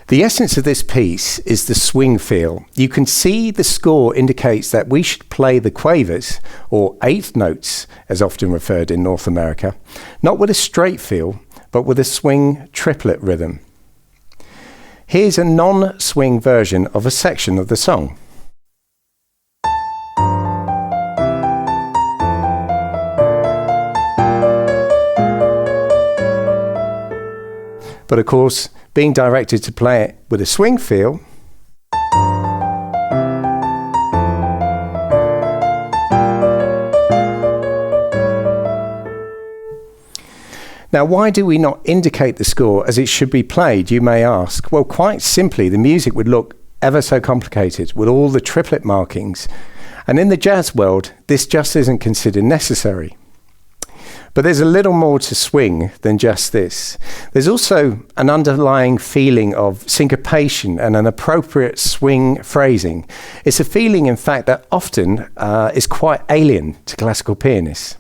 The essence of this piece is the swing feel. You can see the score indicates that we should play the quavers, or eighth notes, as often referred in North America, not with a straight feel, but with a swing triplet rhythm. Here's a non-swing version of a section of the song. But of course, being directed to play it with a swing feel, now, why do we not indicate the score as it should be played, you may ask? Well, quite simply, the music would look ever so complicated with all the triplet markings. And in the jazz world, this just isn't considered necessary. But there's a little more to swing than just this. There's also an underlying feeling of syncopation and an appropriate swing phrasing. It's a feeling, in fact, that often is quite alien to classical pianists.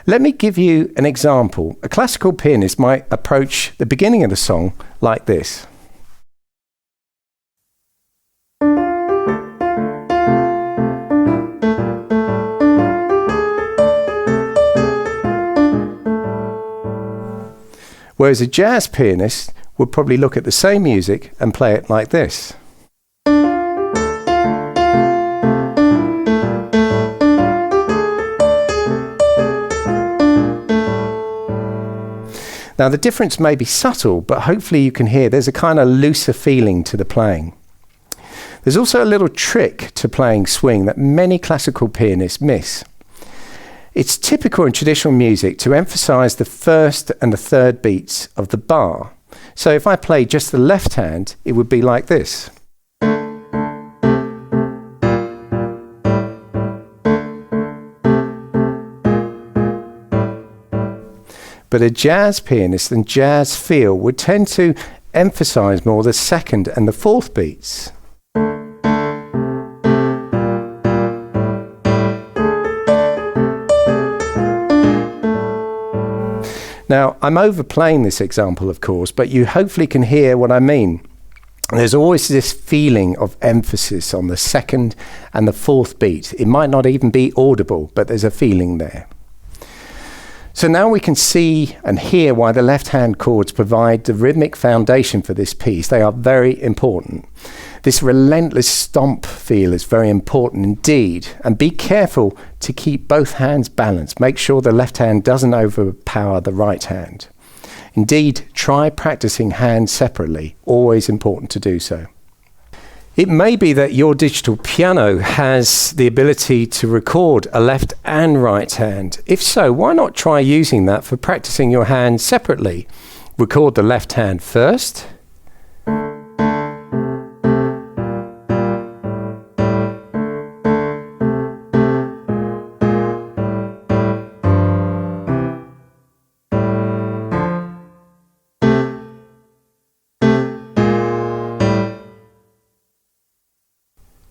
Let me give you an example. A classical pianist might approach the beginning of the song like this. Whereas a jazz pianist would probably look at the same music and play it like this. Now, the difference may be subtle, but hopefully you can hear there's a kind of looser feeling to the playing. There's also a little trick to playing swing that many classical pianists miss. It's typical in traditional music to emphasize the first and the third beats of the bar. So if I play just the left hand, it would be like this. But a jazz pianist and jazz feel would tend to emphasize more the second and the fourth beats. Now, I'm overplaying this example, of course, but you hopefully can hear what I mean. There's always this feeling of emphasis on the second and the fourth beat. It might not even be audible, but there's a feeling there. So now we can see and hear why the left-hand chords provide the rhythmic foundation for this piece. They are very important. This relentless stomp feel is very important indeed. And be careful to keep both hands balanced. Make sure the left hand doesn't overpower the right hand. Indeed, try practicing hands separately. Always important to do so. It may be that your digital piano has the ability to record a left and right hand. If so, why not try using that for practicing your hands separately? Record the left hand first.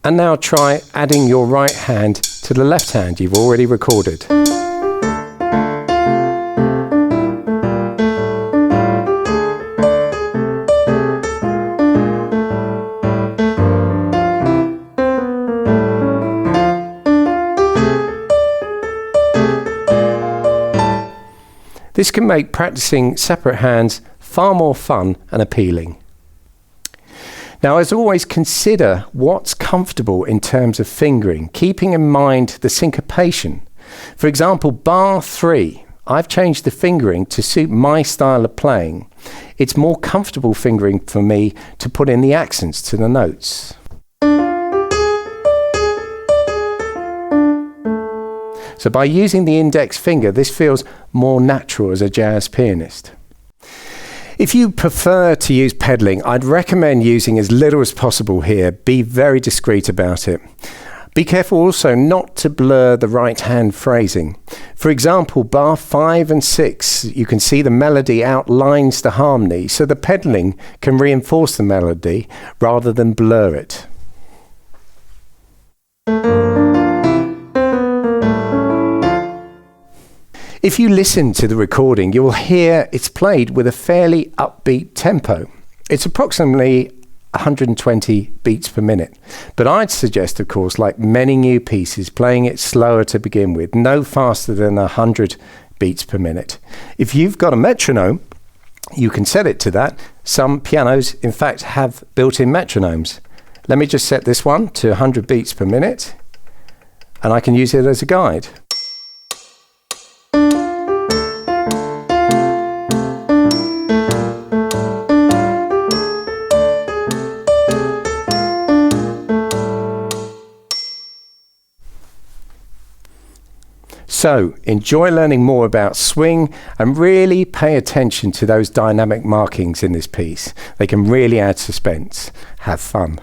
And now try adding your right hand to the left hand you've already recorded. This can make practicing separate hands far more fun and appealing. Now, as always, consider what's comfortable in terms of fingering, keeping in mind the syncopation. For example, bar 3, I've changed the fingering to suit my style of playing. It's more comfortable fingering for me to put in the accents to the notes. So by using the index finger, this feels more natural as a jazz pianist. If you prefer to use pedaling, I'd recommend using as little as possible here. Be very discreet about it. Be careful also not to blur the right hand phrasing. For example, bar 5 and 6, you can see the melody outlines the harmony, so the pedaling can reinforce the melody rather than blur it. If you listen to the recording, you will hear it's played with a fairly upbeat tempo. It's approximately 120 beats per minute. But I'd suggest, of course, like many new pieces, playing it slower to begin with, no faster than 100 beats per minute. If you've got a metronome, you can set it to that. Some pianos, in fact, have built-in metronomes. Let me just set this one to 100 beats per minute, and I can use it as a guide. So, enjoy learning more about swing and really pay attention to those dynamic markings in this piece. They can really add suspense. Have fun.